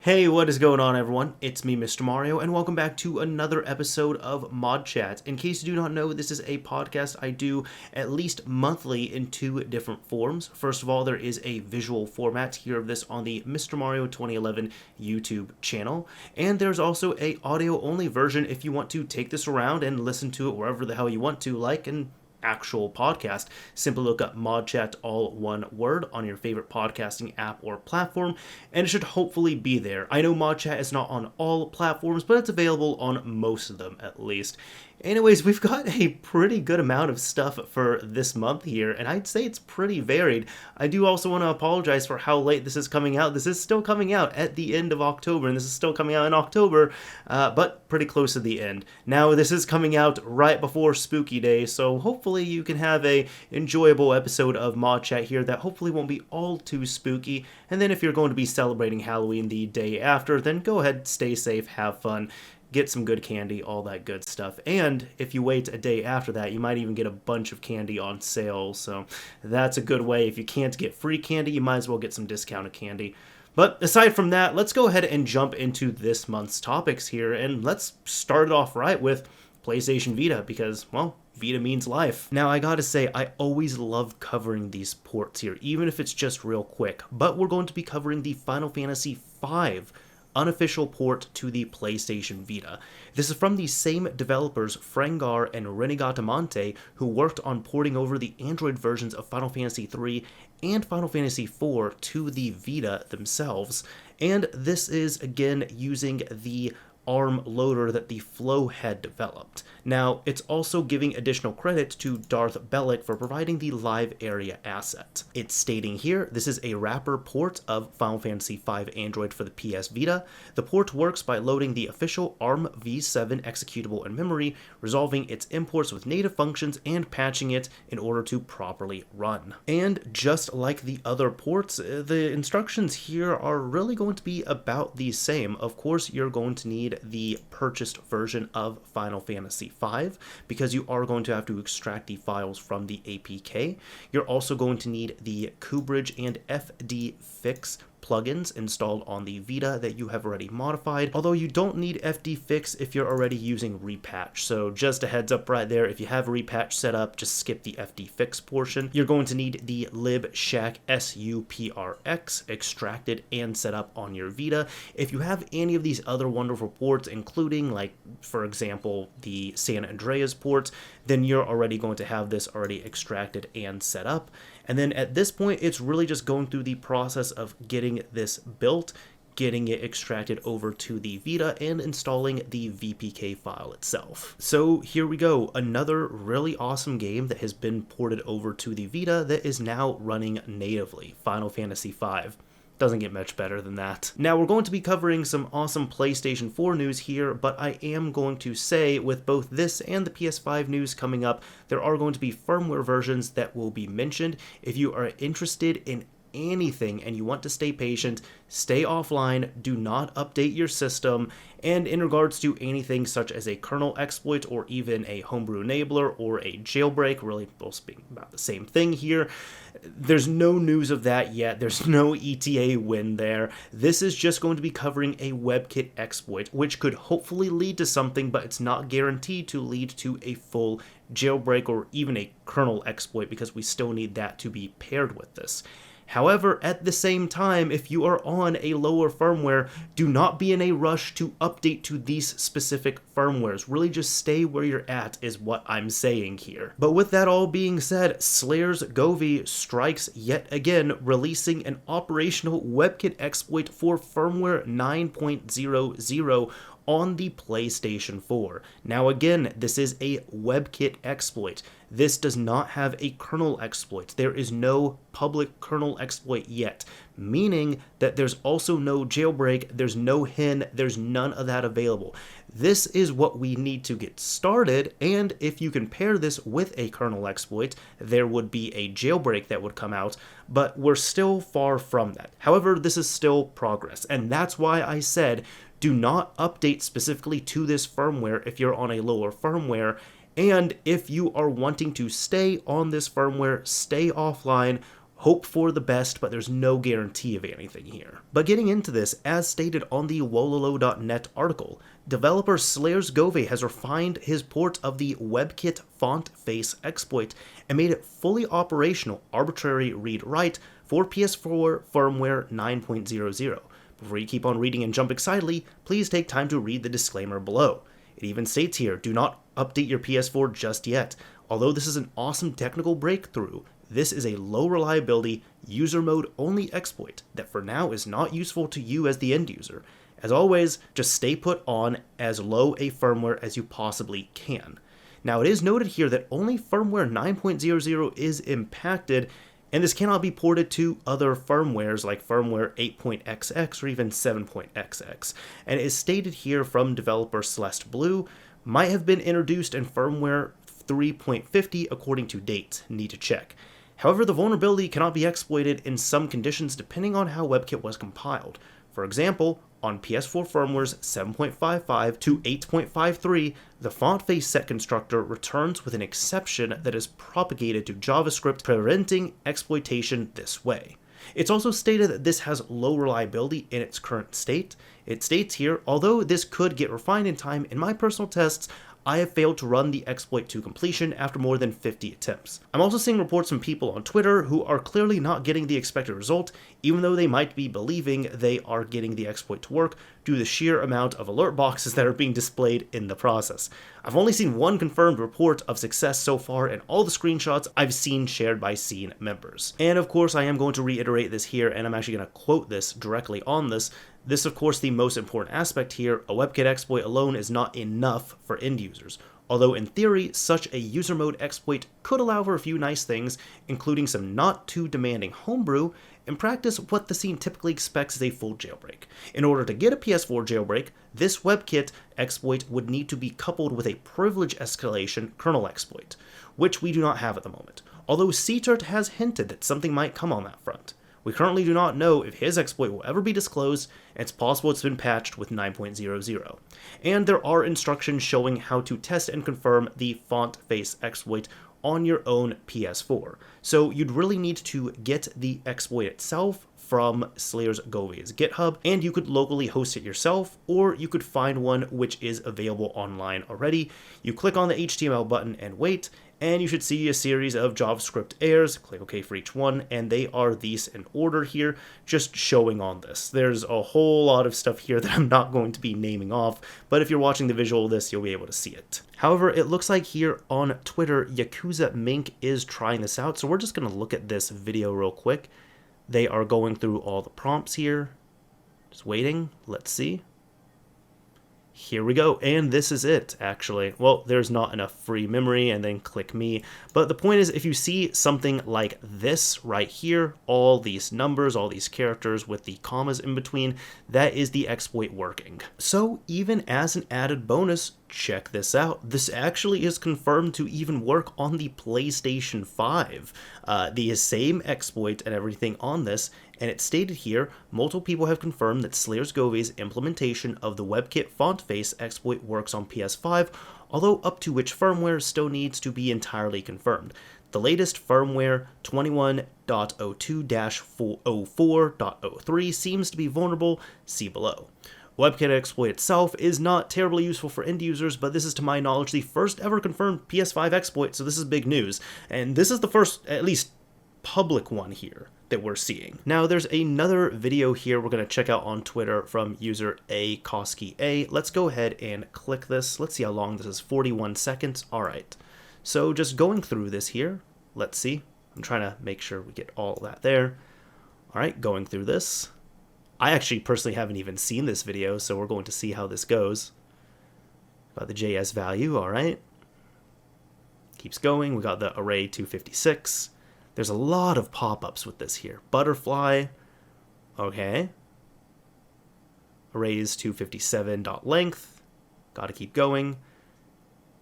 Hey, what is going on, everyone? It's me, Mr. Mario, and welcome back to another episode of ModChat. In case you do not know, this is a podcast I do at least monthly in two different forms. First of all, there is a visual format here of this on the Mr. Mario 2011 YouTube channel, and there's also a audio-only version if you want to take this around and listen to it wherever the hell you want to, like an actual podcast. Simply look up ModChat, all one word, on your favorite podcasting app or platform, and it should hopefully be there. I know ModChat is not on all platforms, but it's available on most of them at least. Anyways, we've got a pretty good amount of stuff for this month here, and I'd say it's pretty varied. I do also want to apologize for how late this is coming out. This is still coming out at the end of October, and this is still coming out in October, but pretty close to the end. Now, this is coming out right before Spooky Day, so hopefully you can have a enjoyable episode of ModChat here that hopefully won't be all too spooky. And then if you're going to be celebrating Halloween the day after, then go ahead, stay safe, have fun, get some good candy, all that good stuff. And if you wait a day after that, you might even get a bunch of candy on sale. So that's a good way. If you can't get free candy, you might as well get some discounted candy. But aside from that, let's go ahead and jump into this month's topics here. And let's start it off right with PlayStation Vita because, well, Vita means life. Now, I gotta say, I always love covering these ports here, even if it's just real quick. But we're going to be covering the Final Fantasy V unofficial port to the PlayStation Vita. This is from the same developers, Frangar and Renegatamante, who worked on porting over the Android versions of Final Fantasy III and Final Fantasy IV to the Vita themselves. And this is, again, using the ARM loader that the Flow had developed. Now, it's also giving additional credit to Darth Bellic for providing the live area asset. It's stating here, this is a wrapper port of Final Fantasy V Android for the PS Vita. The port works by loading the official ARM v7 executable in memory, resolving its imports with native functions, and patching it in order to properly run. And just like the other ports, the instructions here are really going to be about the same. Of course, you're going to need the purchased version of Final Fantasy V because you are going to have to extract the files from the APK. You're also going to need the Kubridge and FD-Fix plugins installed on the Vita that you have already modified, although you don't need FD-Fix if you're already using Repatch. So just a heads up right there, if you have Repatch set up, just skip the FD-Fix portion. You're going to need the libshack SUPRX extracted and set up on your Vita. If you have any of these other wonderful ports, including, like, for example, the San Andreas port, then you're already going to have this already extracted and set up. And then at this point, it's really just going through the process of getting this built, getting it extracted over to the Vita, and installing the VPK file itself. So here we go, another really awesome game that has been ported over to the Vita that is now running natively, Final Fantasy V. Doesn't get much better than that. Now, we're going to be covering some awesome PlayStation 4 news here, but I am going to say with both this and the PS5 news coming up, there are going to be firmware versions that will be mentioned. If you are interested in anything and you want to stay patient, stay offline, do not update your system, and in regards to anything such as a kernel exploit or even a homebrew enabler or a jailbreak, really both being about the same thing here, there's no news of that yet. There's no ETA win there. This is just going to be covering a WebKit exploit, which could hopefully lead to something, but it's not guaranteed to lead to a full jailbreak or even a kernel exploit because we still need that to be paired with this. However, at the same time, if you are on a lower firmware, do not be in a rush to update to these specific firmwares. Really just stay where you're at is what I'm saying here. But with that all being said, Slayer's Govy strikes yet again, releasing an operational WebKit exploit for firmware 9.00 on the PlayStation 4. Now again, this is a WebKit exploit. This does not have a kernel exploit. There is no public kernel exploit yet, meaning that there's also no jailbreak, there's no HIN, there's none of that available. This is what we need to get started, and if you compare this with a kernel exploit, there would be a jailbreak that would come out, but we're still far from that. However, this is still progress, and that's why I said do not update specifically to this firmware if you're on a lower firmware, and if you are wanting to stay on this firmware, stay offline, Hope for the best, but there's no guarantee of anything here. But getting into this, as stated on the wololo.net article, developer Slayers Gove has refined his port of the WebKit font face exploit and made it fully operational arbitrary read-write for PS4 firmware 9.00. Before you keep on reading and jump excitedly, please take time to read the disclaimer below. It even states here, do not update your PS4 just yet. Although this is an awesome technical breakthrough, this is a low reliability, user mode only exploit that for now is not useful to you as the end user. As always, just stay put on as low a firmware as you possibly can. Now it is noted here that only firmware 9.00 is impacted, and this cannot be ported to other firmwares like firmware 8.xx or even 7.xx. And it is stated here from developer Celeste Blue, might have been introduced in firmware 3.50 according to date, need to check. However, the vulnerability cannot be exploited in some conditions depending on how WebKit was compiled. For example, on PS4 firmwares 7.55 to 8.53, the font face set constructor returns with an exception that is propagated to JavaScript, preventing exploitation this way. It's also stated that this has low reliability in its current state. It states here, although this could get refined in time, in my personal tests, I have failed to run the exploit to completion after more than 50 attempts. I'm also seeing reports from people on Twitter who are clearly not getting the expected result, even though they might be believing they are getting the exploit to work due to the sheer amount of alert boxes that are being displayed in the process. I've only seen one confirmed report of success so far, and all the screenshots I've seen shared by scene members. And of course, I am going to reiterate this here, and I'm actually going to quote this directly on this. This, of course, the most important aspect here, a WebKit exploit alone is not enough for end users. Although in theory, such a user mode exploit could allow for a few nice things, including some not too demanding homebrew, in practice what the scene typically expects is a full jailbreak. In order to get a PS4 jailbreak, this WebKit exploit would need to be coupled with a privilege escalation kernel exploit, which we do not have at the moment, although CheatDevice has hinted that something might come on that front. We currently do not know if his exploit will ever be disclosed, and it's possible it's been patched with 9.00. And there are instructions showing how to test and confirm the font face exploit on your own PS4. So you'd really need to get the exploit itself from Slayers Gove's GitHub, and you could locally host it yourself, or you could find one which is available online already. You click on the HTML button and wait, and you should see a series of JavaScript errors. Click OK for each one, and they are these in order here, just showing on this. There's a whole lot of stuff here that I'm not going to be naming off, but if you're watching the visual of this, you'll be able to see it. However, it looks like here on Twitter, Yakuza Mink is trying this out, so we're just going to look at this video real quick. They are going through all the prompts here. Just waiting. Let's see. Here we go, and this is it, actually. Well, there's not enough free memory, and then click me. But the point is, if you see something like this right here, all these numbers, all these characters with the commas in between, that is the exploit working. So even as an added bonus, check this out. This actually is confirmed to even work on the PlayStation 5. The same exploit and everything on this, and it's stated here, multiple people have confirmed that Slayers Gove's implementation of the WebKit font face exploit works on PS5, although up to which firmware still needs to be entirely confirmed. The latest firmware 21.02-04.03 seems to be vulnerable, see below. WebKit Exploit itself is not terribly useful for end users, but this is to my knowledge the first ever confirmed PS5 exploit, so this is big news. And this is the first, at least, public one here that we're seeing. Now there's another video here we're going to check out on Twitter from user A. Let's go ahead and click this. Let's see how long this is, 41 seconds. Alright, so just going through this here, let's see. I'm trying to make sure we get all that there. Alright, going through this. I actually personally haven't even seen this video, so we're going to see how this goes. Got the JS value, alright. Keeps going, we got the array 256. There's a lot of pop-ups with this here. Butterfly, okay. Arrays 257.length, gotta keep going.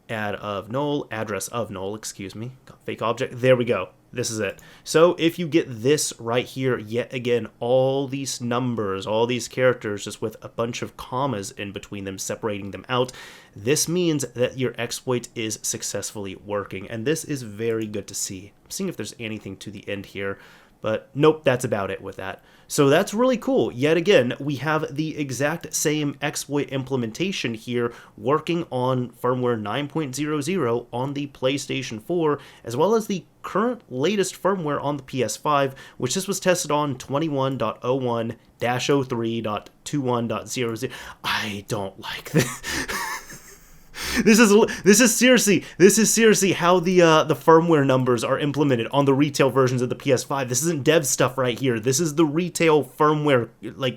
Address of null, excuse me. Got fake object, there we go. This is it. So if you get this right here, yet again, all these numbers, all these characters, just with a bunch of commas in between them, separating them out, this means that your exploit is successfully working, and this is very good to see. I'm seeing if there's anything to the end here. But nope, that's about it with that. So that's really cool. Yet again, we have the exact same exploit implementation here working on firmware 9.00 on the PlayStation 4, as well as the current latest firmware on the PS5, which this was tested on 21.01-03.21.00. I don't like this. This is seriously how the firmware numbers are implemented on the retail versions of the PS5. This isn't dev stuff right here. This is the retail firmware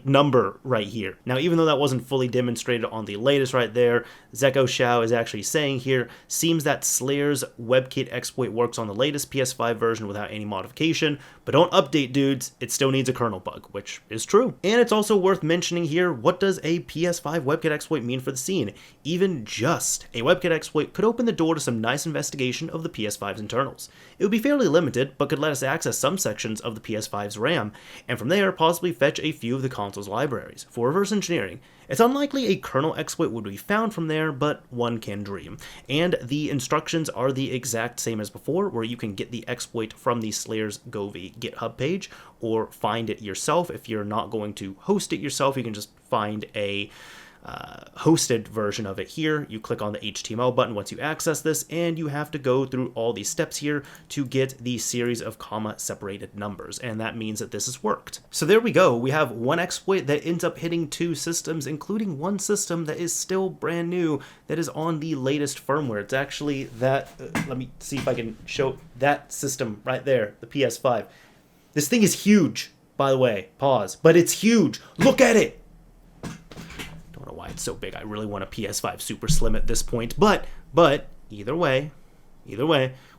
number right here. Now, even though that wasn't fully demonstrated on the latest right there, Zeko Xiao is actually saying here, seems that Slayer's WebKit exploit works on the latest PS5 version without any modification, but don't update, dudes. It still needs a kernel bug, which is true. And it's also worth mentioning here, what does a PS5 WebKit exploit mean for the scene? Even just a WebKit exploit could open the door to some nice investigation of the PS5's internals. It would be fairly limited, but could let us access some sections of the PS5's RAM, and from there possibly fetch a few of the console's libraries. For reverse engineering, it's unlikely a kernel exploit would be found from there, but one can dream. And the instructions are the exact same as before, where you can get the exploit from the Slayer's Govy GitHub page, or find it yourself. If you're not going to host it yourself, you can just find a hosted version of it here. You click on the HTML button once you access this, and you have to go through all these steps here to get the series of comma separated numbers, and that means that this has worked. So there we go. We have one exploit that ends up hitting two systems, including one system that is still brand new, that is on the latest firmware. It's actually that, let me see if I can show that system right there, the PS5. This thing is huge, by the way, pause, but it's huge. Look at it. Why it's so big. I really want a PS5 Super Slim at this point, but either way,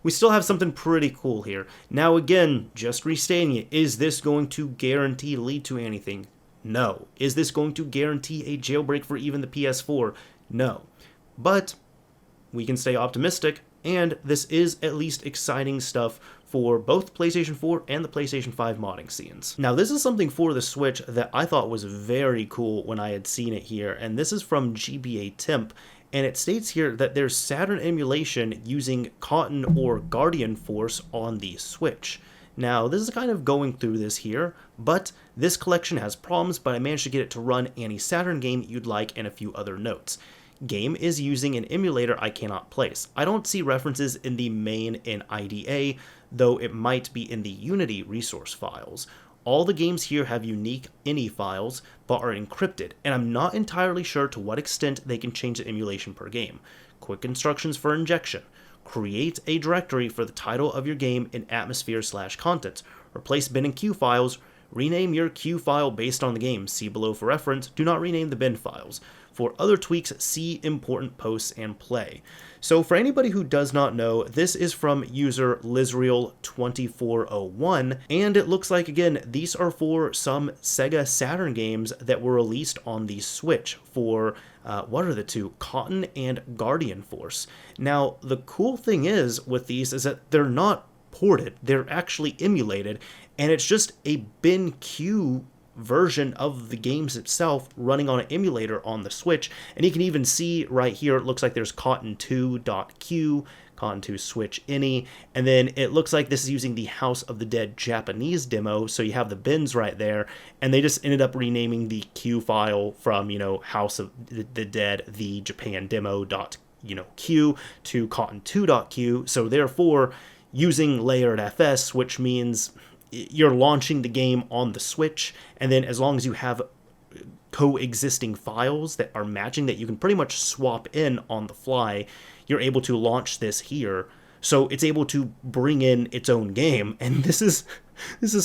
we still have something pretty cool here. Now again, just restating it, is this going to guarantee lead to anything? No. Is this going to guarantee a jailbreak for even the PS4? No. But we can stay optimistic, and this is at least exciting stuff for both PlayStation 4 and the PlayStation 5 modding scenes. Now, this is something for the Switch that I thought was very cool when I had seen it here, and this is from GBA Temp, and it states here that there's Saturn emulation using Cotton or Guardian Force on the Switch. Now, this is kind of going through this here, but this collection has problems, but I managed to get it to run any Saturn game you'd like and a few other notes. Game is using an emulator I cannot place. I don't see references in the main and IDA, though it might be in the Unity resource files. All the games here have unique INI files, but are encrypted, and I'm not entirely sure to what extent they can change the emulation per game. Quick instructions for injection. Create a directory for the title of your game in atmosphere/content. Replace bin and queue files. Rename your queue file based on the game. See below for reference. Do not rename the bin files. For other tweaks, see important posts and play. So for anybody who does not know, this is from user Lizreal2401, and it looks like, again, these are for some Sega Saturn games that were released on the Switch for, what are the two? Cotton and Guardian Force. Now, the cool thing is with these is that they're not ported, they're actually emulated, and it's just a bin queue version of the games itself running on an emulator on the Switch. And you can even see right here, it looks like there's cotton2.q, cotton2 switch ini, and then it looks like this is using the House of the Dead Japanese demo, so you have the bins right there, and they just ended up renaming the Q file from, House of the Dead, the Japan demo Q to cotton2.q, so therefore using layered FS, which means you're launching the game on the Switch, and then as long as you have coexisting files that are matching that you can pretty much swap in on the fly, you're able to launch this here. So it's able to bring in its own game, and this is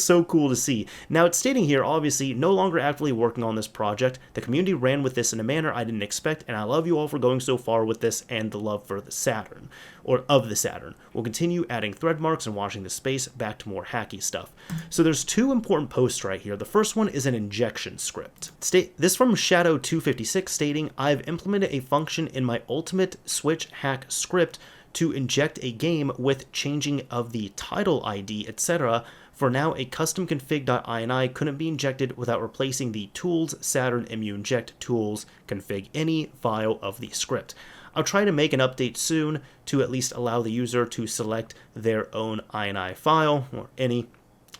so cool to see. Now, it's stating here, obviously, no longer actively working on this project. The community ran with this in a manner I didn't expect, and I love you all for going so far with this and the love for the Saturn, or of the Saturn. We'll continue adding thread marks and washing the space back to more hacky stuff. So there's two important posts right here. The first one is an injection script. This from Shadow256 stating, I've implemented a function in my ultimate Switch hack script to inject a game with changing of the title ID, etc. For now, a custom config.ini couldn't be injected without replacing the tools Saturn emu-inject tools config any file of the script. I'll try to make an update soon to at least allow the user to select their own ini file, or any,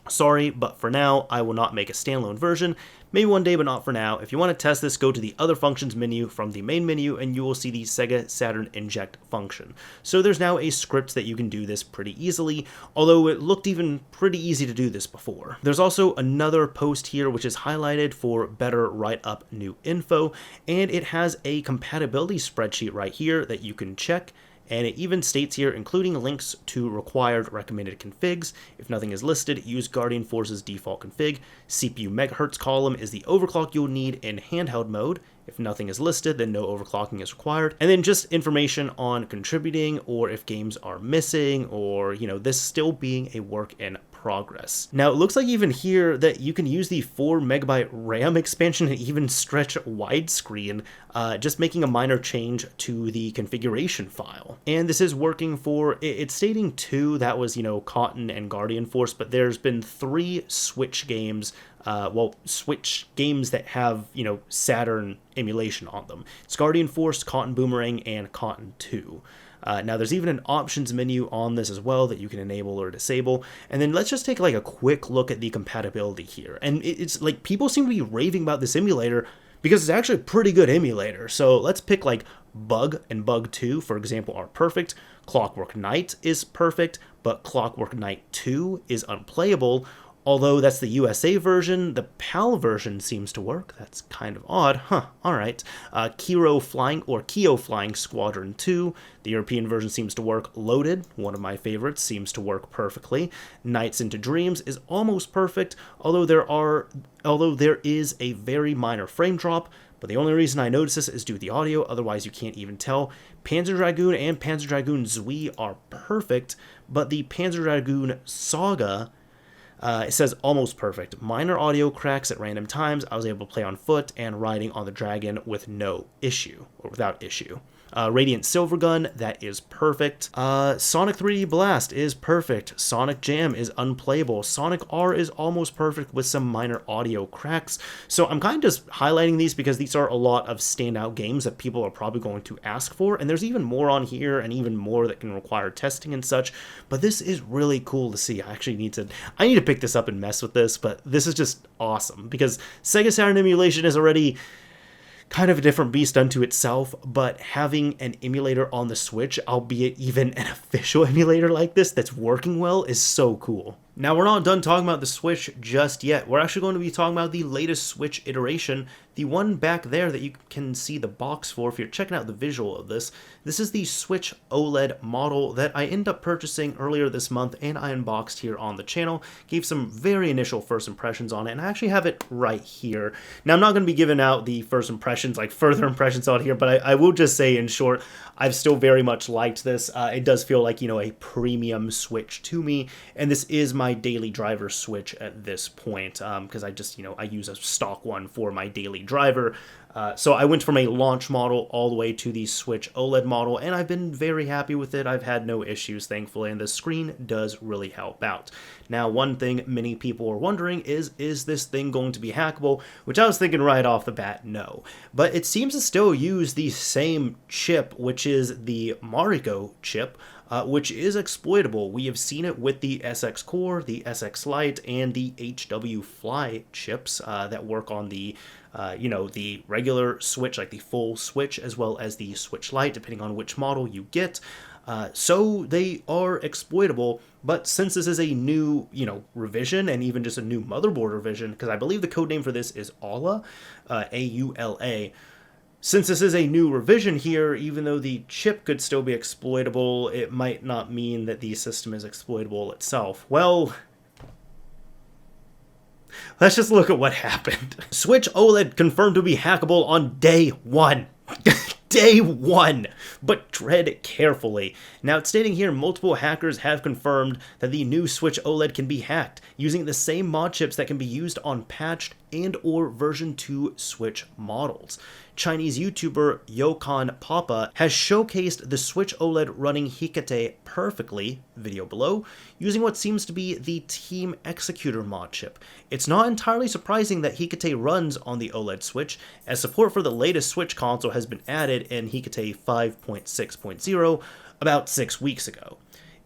Sorry, but for now, I will not make a standalone version. Maybe one day, but not for now. If you want to test this, go to the Other Functions menu from the main menu, and you will see the Sega Saturn Inject function. So there's now a script that you can do this pretty easily, although it looked even pretty easy to do this before. There's also another post here which is highlighted for better write-up new info, and it has a compatibility spreadsheet right here that you can check. And it even states here, including links to required recommended configs. If nothing is listed, use Guardian Force's default config. CPU megahertz column is the overclock you'll need in handheld mode. If nothing is listed, then no overclocking is required. And then just information on contributing, or if games are missing, or, this still being a work in progress. Now, it looks like even here that you can use the 4 MB RAM expansion and even stretch widescreen, just making a minor change to the configuration file. And this is working for, it's stating 2, that was, Cotton and Guardian Force, but there's been 3 Switch games, Switch games that have, Saturn emulation on them. It's Guardian Force, Cotton Boomerang, and Cotton 2. Now, there's even an options menu on this as well that you can enable or disable. And then let's just take like a quick look at the compatibility here. And it's like people seem to be raving about this emulator because it's actually a pretty good emulator. So let's pick like Bug and Bug 2, for example, are perfect. Clockwork Knight is perfect, but Clockwork Knight 2 is unplayable. Although that's the USA version, the PAL version seems to work. That's kind of odd. Alright. Kyo Flying Squadron 2, the European version seems to work. Loaded, one of my favorites, seems to work perfectly. Nights into Dreams is almost perfect, although there is a very minor frame drop. But the only reason I notice this is due to the audio, otherwise you can't even tell. Panzer Dragoon and Panzer Dragoon Zui are perfect, but the Panzer Dragoon Saga, it says almost perfect. Minor audio cracks at random times. I was able to play on foot and riding on the dragon with no issue, or without issue. Radiant Silvergun, that is perfect. Sonic 3D Blast is perfect. Sonic Jam is unplayable. Sonic R is almost perfect with some minor audio cracks. So I'm kind of just highlighting these because these are a lot of standout games that people are probably going to ask for, and there's even more on here and even more that can require testing and such, but this is really cool to see. I need to pick this up and mess with this, but this is just awesome because Sega Saturn emulation is already kind of a different beast unto itself, but having an emulator on the Switch, albeit even an official emulator like this that's working well, is so cool. Now, we're not done talking about the Switch just yet. We're actually going to be talking about the latest Switch iteration, the one back there that you can see the box for if you're checking out the visual of this. This is the Switch OLED model that I ended up purchasing earlier this month, and I unboxed here on the channel. Gave some very initial first impressions on it, and I actually have it right here. Now, I'm not going to be giving out the first impressions, like further impressions on here, but I will just say in short, I've still very much liked this. It does feel like, a premium Switch to me, and this is my daily driver Switch at this point, because I just, I use a stock one for my daily driver. So I went from a launch model all the way to the Switch OLED model, and I've been very happy with it. I've had no issues, thankfully, and the screen does really help out. Now, one thing many people are wondering is this thing going to be hackable? Which I was thinking right off the bat, no. But it seems to still use the same chip, which is the Mariko chip, which is exploitable. We have seen it with the SX Core, the SX Lite, and the HW Fly chips that work on the the regular Switch, like the full Switch, as well as the Switch Lite, depending on which model you get. So they are exploitable, but since this is a new, revision, and even just a new motherboard revision, because I believe the codename for this is AULA, A-U-L-A, since this is a new revision here, even though the chip could still be exploitable, it might not mean that the system is exploitable itself. Well, let's just look at what happened. Switch OLED confirmed to be hackable on day one. Day one, but tread carefully. Now, it's stating here multiple hackers have confirmed that the new Switch OLED can be hacked using the same mod chips that can be used on patched and or version 2 Switch models. Chinese YouTuber Yokan Papa has showcased the Switch OLED running Hikate perfectly, video below, using what seems to be the Team Executor mod chip. It's not entirely surprising that Hikate runs on the OLED Switch, as support for the latest Switch console has been added in Hikate 5.6.0 about 6 weeks ago.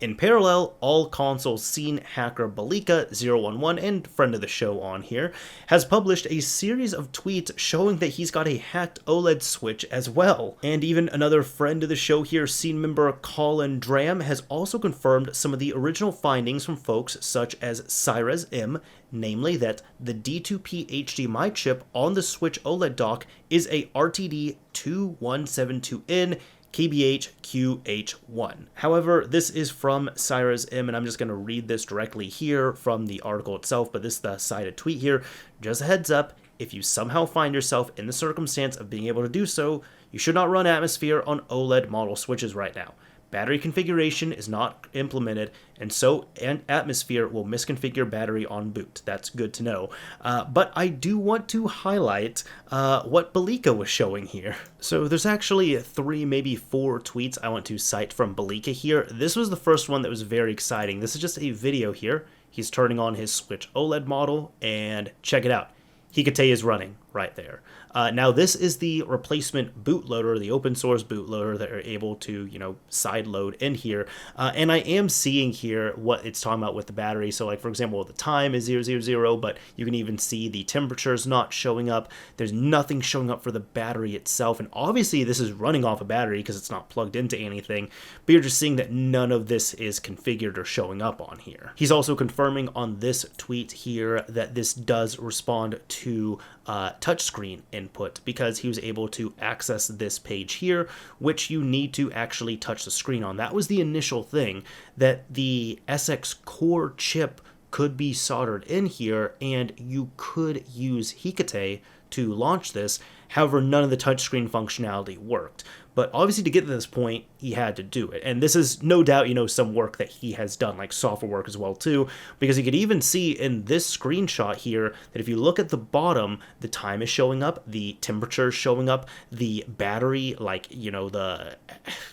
In parallel, all consoles seen hacker Balika011, and friend of the show on here, has published a series of tweets showing that he's got a hacked OLED Switch as well. And even another friend of the show here, scene member Colin Dram, has also confirmed some of the original findings from folks such as Cyrez M, namely that the D2P HDMI chip on the Switch OLED dock is a RTD2172N KBH-QH1. However, this is from Cyrez M, and I'm just going to read this directly here from the article itself, but this is the cited tweet here. Just a heads up, if you somehow find yourself in the circumstance of being able to do so, you should not run Atmosphere on OLED model Switches right now. Battery configuration is not implemented, and so Atmosphere will misconfigure battery on boot. That's good to know. But I do want to highlight what Balika was showing here. So there's actually 3, maybe 4 tweets I want to cite from Balika here. This was the first one that was very exciting. This is just a video here. He's turning on his Switch OLED model, and check it out. Hikate is running right there. Now this is the replacement bootloader, the open source bootloader that are able to, side load in here. And I am seeing here what it's talking about with the battery. So like, for example, the time is 000, but you can even see the temperatures not showing up. There's nothing showing up for the battery itself. And obviously this is running off a battery because it's not plugged into anything, but you're just seeing that none of this is configured or showing up on here. He's also confirming on this tweet here that this does respond to touchscreen input, because he was able to access this page here, which you need to actually touch the screen on. That was the initial thing, that the SX core chip could be soldered in here and you could use Hikate to launch this. However, none of the touchscreen functionality worked. But obviously to get to this point, he had to do it. And this is no doubt, some work that he has done, like software work as well too, because you could even see in this screenshot here that if you look at the bottom, the time is showing up, the temperature is showing up, the battery, like,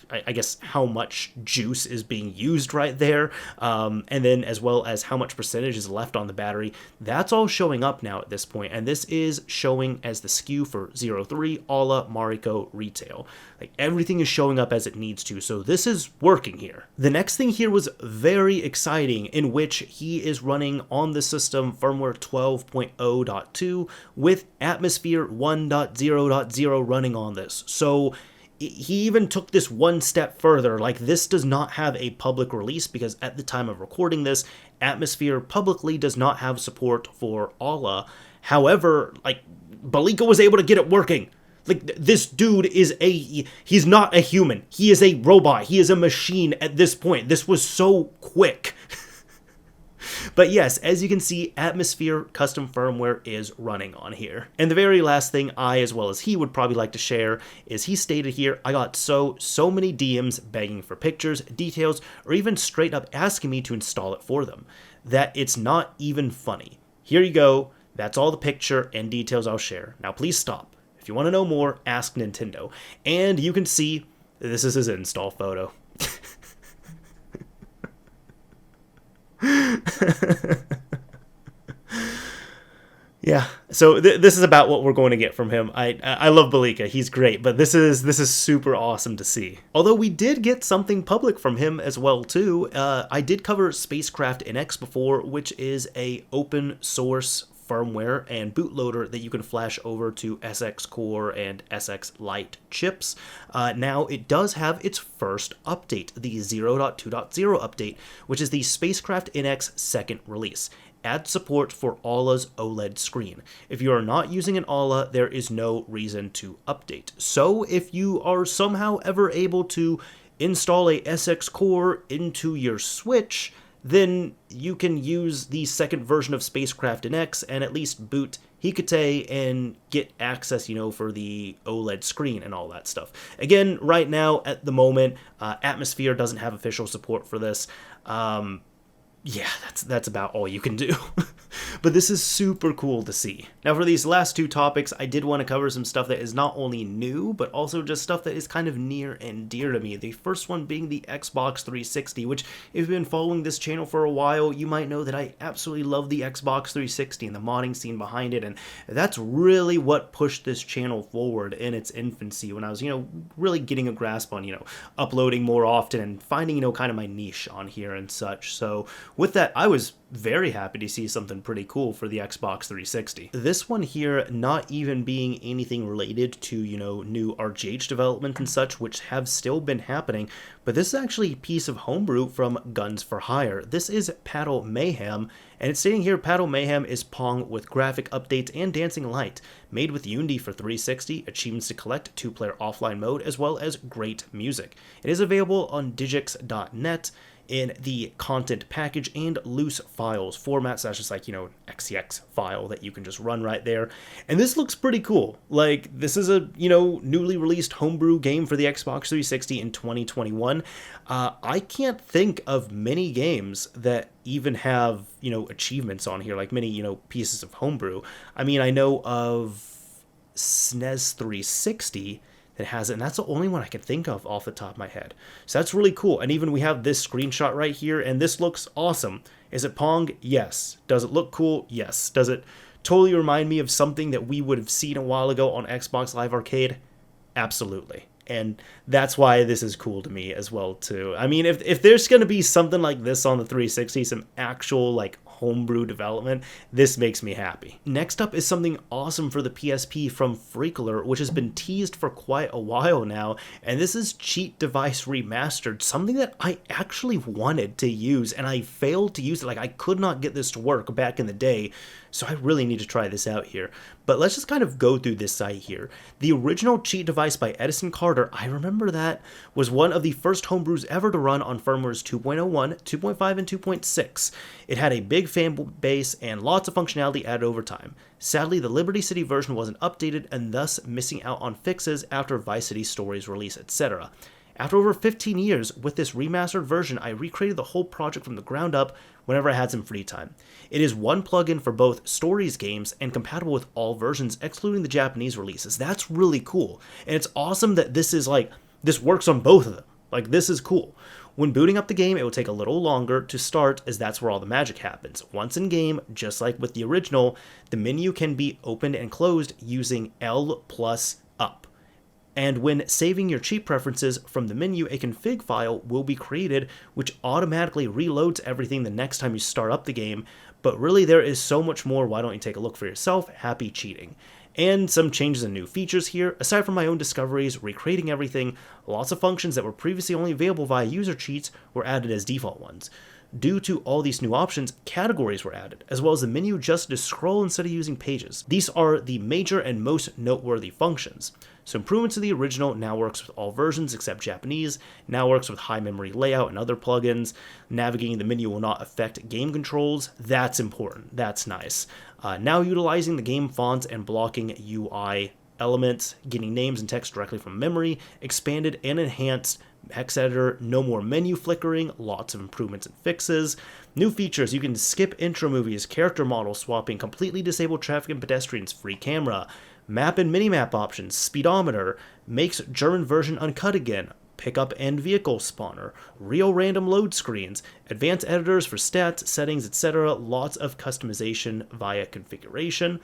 I guess how much juice is being used right there, and then as well as how much percentage is left on the battery. That's all showing up now at this point, and this is showing as the SKU for 03 a la Mariko Retail. Like, everything is showing up as it needs to, so this is working here. The next thing here was very exciting, in which he is running on the system firmware 12.0.2 with Atmosphere 1.0.0 running on this. So he even took this one step further. Like, this does not have a public release, because at the time of recording this, Atmosphere publicly does not have support for ALA. However, like, Balika was able to get it working. Like, this dude is he's not a human. He is a robot. He is a machine at this point. This was so quick. But yes, as you can see, Atmosphere custom firmware is running on here. And the very last thing I, as well as he, would probably like to share is he stated here, I got so many DMs begging for pictures, details, or even straight up asking me to install it for them, that it's not even funny. Here you go. That's all the picture and details I'll share. Now please stop. If you want to know more, ask Nintendo. And you can see this is his install photo. Yeah, so this is about what we're going to get from him. I love Balika, he's great, but this is super awesome to see. Although we did get something public from him as well too. I did cover Spacecraft NX before, which is a open source firmware and bootloader that you can flash over to SX Core and SX Lite chips. Now it does have its first update, the 0.2.0 update, which is the Spacecraft NX second release. Adds support for ALA's OLED screen. If you are not using an ALA, there is no reason to update. So if you are somehow ever able to install a SX Core into your Switch, then you can use the second version of Spacecraft NX and at least boot Hikate and get access, for the OLED screen and all that stuff. Again, right now, at the moment, Atmosphere doesn't have official support for this. yeah, that's about all you can do. But this is super cool to see. Now for these last two topics, I did want to cover some stuff that is not only new, but also just stuff that is kind of near and dear to me. The first one being the Xbox 360, which if you've been following this channel for a while, you might know that I absolutely love the Xbox 360 and the modding scene behind it, and that's really what pushed this channel forward in its infancy when I was, really getting a grasp on, uploading more often and finding, kind of my niche on here and such. So with that, I was very happy to see something pretty cool for the Xbox 360. This one here not even being anything related to, new RGH development and such, which have still been happening, but this is actually a piece of homebrew from Guns for Hire. This is PADDLE MEYHEM, and it's stating here PADDLE MEYHEM is Pong with graphic updates and dancing light, made with Unity for 360, achievements to collect, 2-player offline mode, as well as great music. It is available on digix.net in the content package and loose files format, so that's just like, XCX file that you can just run right there. And this looks pretty cool. Like, this is a, newly released homebrew game for the Xbox 360 in 2021. I can't think of many games that even have, achievements on here, like many, pieces of homebrew. I mean, I know of SNES 360 that has it, and that's the only one I can think of off the top of my head. So that's really cool. And even we have this screenshot right here, and this looks awesome. Is it Pong? Yes. Does it look cool? Yes. Does it totally remind me of something that we would have seen a while ago on Xbox Live Arcade? Absolutely. And that's why this is cool to me as well, too. I mean, if there's going to be something like this on the 360, some actual, like, homebrew development, this makes me happy. Next up is something awesome for the PSP from Freakler, which has been teased for quite a while now, and this is CheatDevice Remastered, something that I actually wanted to use, and I failed to use it. Like, I could not get this to work back in the day, so I really need to try this out here. But let's just kind of go through this site here. The original CheatDevice by Edison Carter, I remember that, was one of the first homebrews ever to run on firmwares 2.01, 2.5, and 2.6. It had a big fan base and lots of functionality added over time. Sadly, the Liberty City version wasn't updated and thus missing out on fixes after Vice City Stories release, etc. After over 15 years, with this remastered version, I recreated the whole project from the ground up whenever I had some free time. It is one plugin for both Stories games and compatible with all versions, excluding the Japanese releases. That's really cool. And it's awesome that this works on both of them. Like, this is cool. When booting up the game, it will take a little longer to start, as that's where all the magic happens. Once in game, just like with the original, the menu can be opened and closed using L plus up. And when saving your cheat preferences from the menu, a config file will be created, which automatically reloads everything the next time you start up the game. But really, there is so much more. Why don't you take a look for yourself? Happy cheating. And some changes and new features here. Aside from my own discoveries, recreating everything, lots of functions that were previously only available via user cheats were added as default ones. Due to all these new options, categories were added, as well as the menu just to scroll instead of using pages. These are the major and most noteworthy functions. So improvements to the original now works with all versions except Japanese, now works with high memory layout and other plugins. Navigating the menu will not affect game controls. That's important. That's nice. Now utilizing the game fonts and blocking UI elements, getting names and text directly from memory, expanded and enhanced hex editor, no more menu flickering, lots of improvements and fixes. New features, you can skip intro movies, character model swapping, completely disable traffic and pedestrians, free camera, map and minimap options, speedometer, makes German version uncut again, pickup and vehicle spawner, real random load screens, advanced editors for stats, settings, etc. Lots of customization via configuration.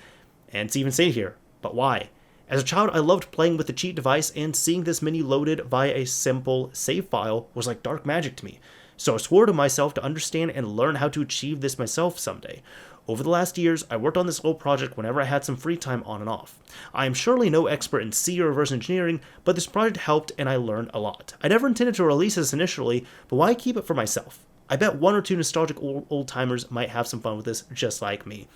And it's even stated here, but why? As a child, I loved playing with the CheatDevice, and seeing this menu loaded via a simple save file was like dark magic to me. So I swore to myself to understand and learn how to achieve this myself someday. Over the last years, I worked on this little project whenever I had some free time on and off. I am surely no expert in C or reverse engineering, but this project helped and I learned a lot. I never intended to release this initially, but why keep it for myself? I bet one or two nostalgic old-timers might have some fun with this just like me.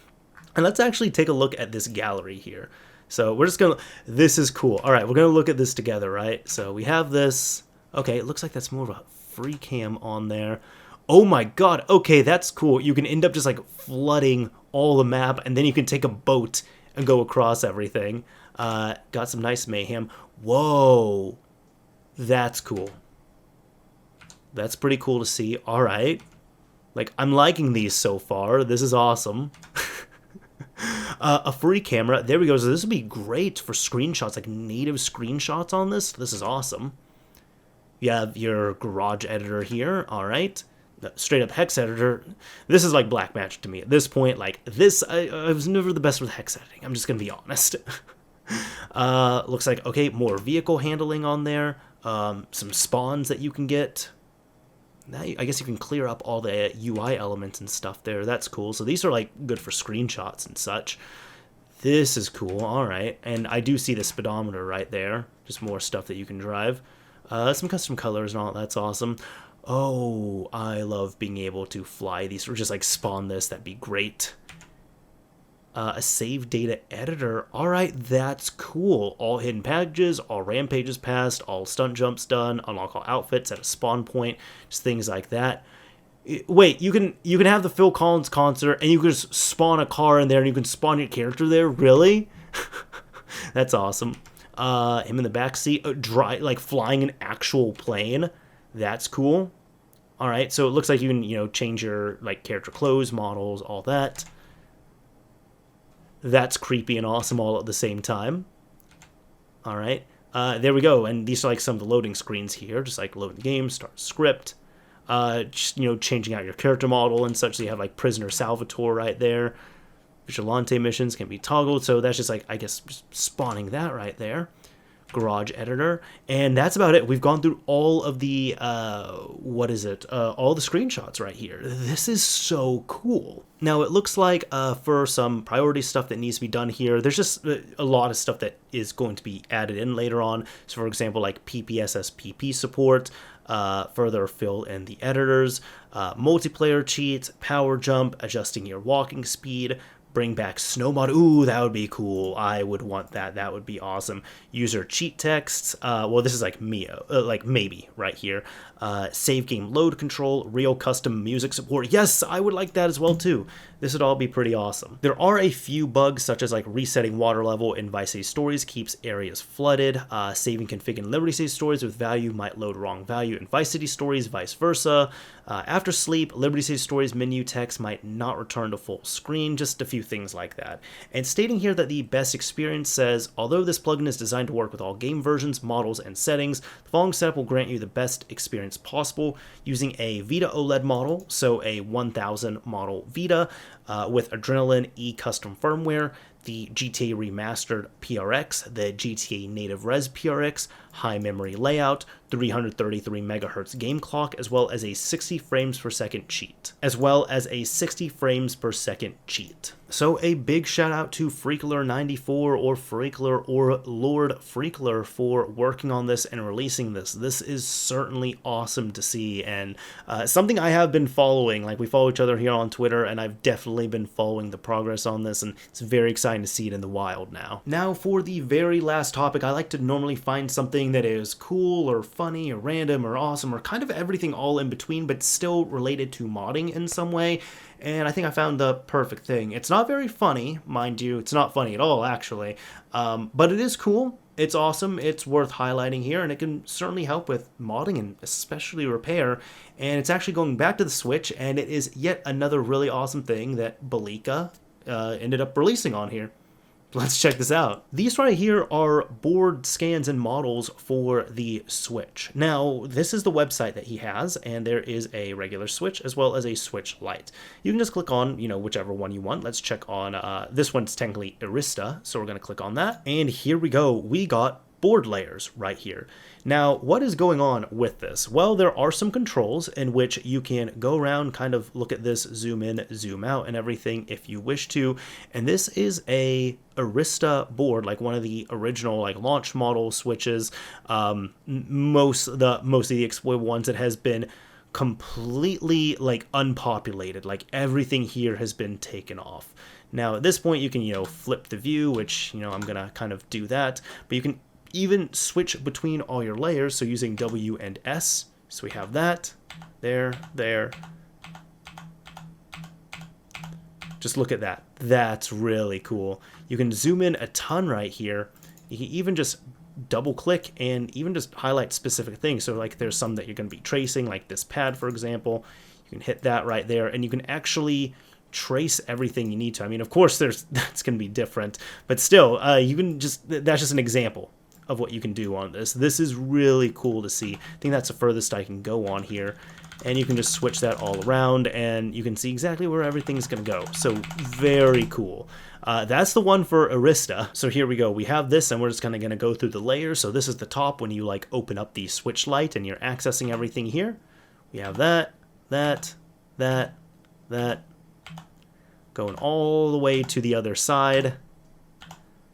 And let's actually take a look at this gallery here. So we're just gonna, this is cool. All right, we're gonna look at this together, right? So we have this, okay, it looks like that's more of a free cam on there. Oh my god, okay, that's cool. You can end up just like flooding all the map, and then you can take a boat and go across everything. Got some nice mayhem. Whoa, that's cool. That's pretty cool to see. All right, Like, I'm liking these so far. This is awesome. A free camera. There we go. So this would be great for screenshots, like native screenshots on this. This is awesome. You have your garage editor here. All right. Straight up hex editor. This is like black magic to me at this point. Like this, I was never the best with hex editing. I'm just going to be honest. Looks like, okay, more vehicle handling on there. Some spawns that you can get. Now I guess you can clear up all the UI elements and stuff there. That's cool. So these are like good for screenshots and such. This is cool. All right. And I do see the speedometer right there. Just more stuff that you can drive. Some custom colors and all. That's awesome. Oh, I love being able to fly these or just like spawn this. That'd be great. A save data editor. All right, that's cool. All hidden packages, all rampages passed, all stunt jumps done, unlock all outfits at a spawn point, just things like that. Wait, you can have the Phil Collins concert and you can just spawn a car in there and you can spawn your character there? Really? That's awesome. Him in the back seat, like flying an actual plane. That's cool. All right, so it looks like you can, change your like character clothes, models, all that. That's creepy and awesome all at the same time. All right. There we go. And these are like some of the loading screens here. Just like load the game, start script. Just, changing out your character model and such. So you have like Prisoner Salvatore right there. Vigilante missions can be toggled. So that's just like, I guess, just spawning that right there. Garage editor. And that's about it. We've gone through all of the, all the screenshots right here. This is so cool. Now, it looks like for some priority stuff that needs to be done here, there's just a lot of stuff that is going to be added in later on. So, for example, like PPSSPP support, further fill in the editors, multiplayer cheats, power jump, adjusting your walking speed, bring back snow mod. Ooh, that would be cool. I would want that. That would be awesome. User cheat texts. Well, this is like like maybe right here. Save game load control, real custom music support. Yes, I would like that as well too. This would all be pretty awesome. There are a few bugs such as like resetting water level in Vice City Stories keeps areas flooded. Saving config in Liberty City Stories with value might load wrong value in Vice City Stories, vice versa. After sleep, Liberty City Stories menu text might not return to full screen. Just a few things like that. And stating here that the best experience says, although this plugin is designed to work with all game versions, models, and settings, the following setup will grant you the best experience possible using a Vita OLED model, so a 1000 model Vita with Adrenaline E custom firmware, the GTA Remastered PRX, the GTA Native Res PRX, high memory layout, 333 megahertz game clock, as well as a 60 frames per second cheat. So a big shout out to Freakler94 or Freakler or Lord Freakler for working on this and releasing this. This is certainly awesome to see, and something I have been following. Like, we follow each other here on Twitter, and I've definitely been following the progress on this, and it's very exciting to see it in the wild now. Now, for the very last topic, I like to normally find something that is cool or funny or random or awesome or kind of everything all in between, but still related to modding in some way. And I think I found the perfect thing. It's not very funny, mind you. It's not funny at all, actually. But it is cool. It's awesome. It's worth highlighting here, and it can certainly help with modding and especially repair. And it's actually going back to the Switch, and it is yet another really awesome thing that Belika ended up releasing on here. Let's check this out. These right here are board scans and models for the Switch. Now, this is the website that he has, and there is a regular Switch as well as a Switch Lite. You can just click on, whichever one you want. Let's check on, this one's technically Arista, so we're going to click on that. And here we go. We got board layers right here. Now, what is going on with this? Well, there are some controls in which you can go around, kind of look at this, zoom in, zoom out, and everything if you wish to. And this is a Arista board, like one of the original like launch model Switches. Most of the exploit ones that has been completely like unpopulated. Like everything here has been taken off. Now, at this point, you can flip the view, which I'm gonna kind of do that, but you can even switch between all your layers, so using W and S. So we have that, there. Just look at that. That's really cool. You can zoom in a ton right here. You can even just double click and even just highlight specific things. So like there's some that you're going to be tracing, like this pad, for example. You can hit that right there, and you can actually trace everything you need to. I mean, of course, that's going to be different, but still, you can that's just an example of what you can do on this. This is really cool to see. I think that's the furthest I can go on here. And you can just switch that all around, and you can see exactly where everything's going to go. So very cool. That's the one for Arista. So here we go. We have this, and we're just kind of going to go through the layers. So this is the top when you like open up the Switch Lite and you're accessing everything here. We have that, going all the way to the other side.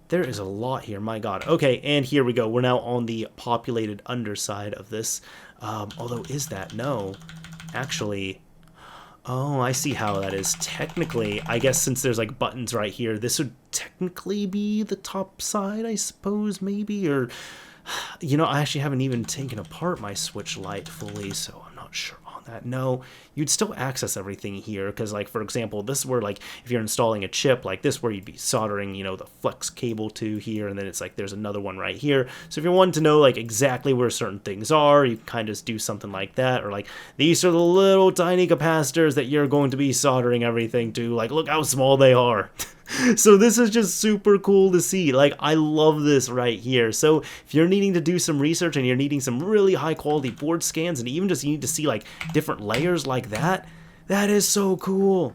There is a lot here, my god. Okay, and here we go. We're now on the populated underside of this. Although, is that? No. Actually, oh, I see how that is. Technically, I guess since there's like buttons right here, this would technically be the top side, I suppose, maybe? Or, you know, I actually haven't even taken apart my Switch Lite fully, so I'm not sure on that. No, you'd still access everything here, because like, for example, this is where like, if you're installing a chip like this, where you'd be soldering, you know, the flex cable to here, and then it's like, there's another one right here. So if you're wanting to know like exactly where certain things are, you can kind of just do something like that, or like, these are the little tiny capacitors that you're going to be soldering everything to, like, look how small they are. So this is just super cool to see. Like, I love this right here. So if you're needing to do some research and you're needing some really high quality board scans, and even just you need to see like different layers like that, that is so cool.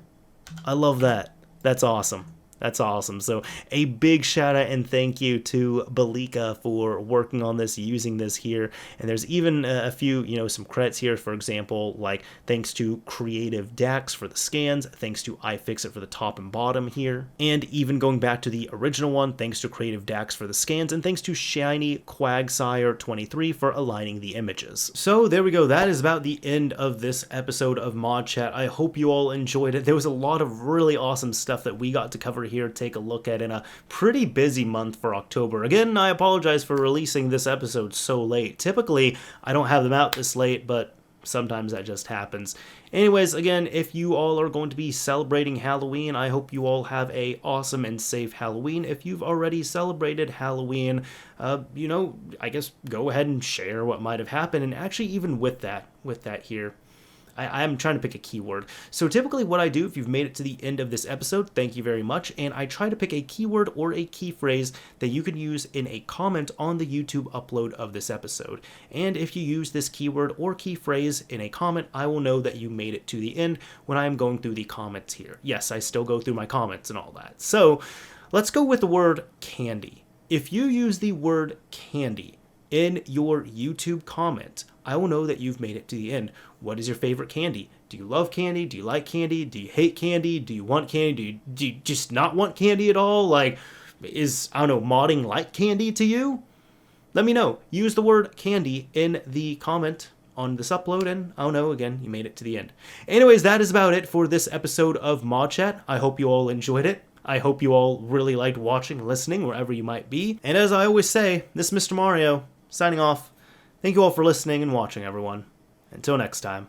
I love that. That's awesome. That's awesome. So a big shout out and thank you to Balika for working on this, using this here. And there's even a few, you know, some credits here. For example, like thanks to Creative Dax for the scans, thanks to iFixit for the top and bottom here. And even going back to the original one, thanks to Creative Dax for the scans, and thanks to Shiny Quagsire 23 for aligning the images. So there we go. That is about the end of this episode of ModChat. I hope you all enjoyed it. There was a lot of really awesome stuff that we got to cover here, take a look at in a pretty busy month for October. Again, I apologize for releasing this episode so late. Typically, I don't have them out this late, but sometimes that just happens. Anyways, again, if you all are going to be celebrating Halloween, I hope you all have a awesome and safe Halloween. If you've already celebrated Halloween, you know, I guess go ahead and share what might have happened. And actually, even with that here, I'm trying to pick a keyword. So typically what I do, if you've made it to the end of this episode, thank you very much. And I try to pick a keyword or a key phrase that you could use in a comment on the YouTube upload of this episode. And if you use this keyword or key phrase in a comment, I will know that you made it to the end when I am going through the comments here. Yes, I still go through my comments and all that. So let's go with the word candy. If you use the word candy in your YouTube comment, I will know that you've made it to the end. What is your favorite candy? Do you love candy? Do you like candy? Do you hate candy? Do you want candy? Do you just not want candy at all? Like, is, I don't know, modding like candy to you? Let me know. Use the word candy in the comment on this upload, and I don't know, again, you made it to the end. Anyways, that is about it for this episode of ModChat. I hope you all enjoyed it. I hope you all really liked watching, listening, wherever you might be. And as I always say, this is Mr. Mario, signing off. Thank you all for listening and watching, everyone. Until next time.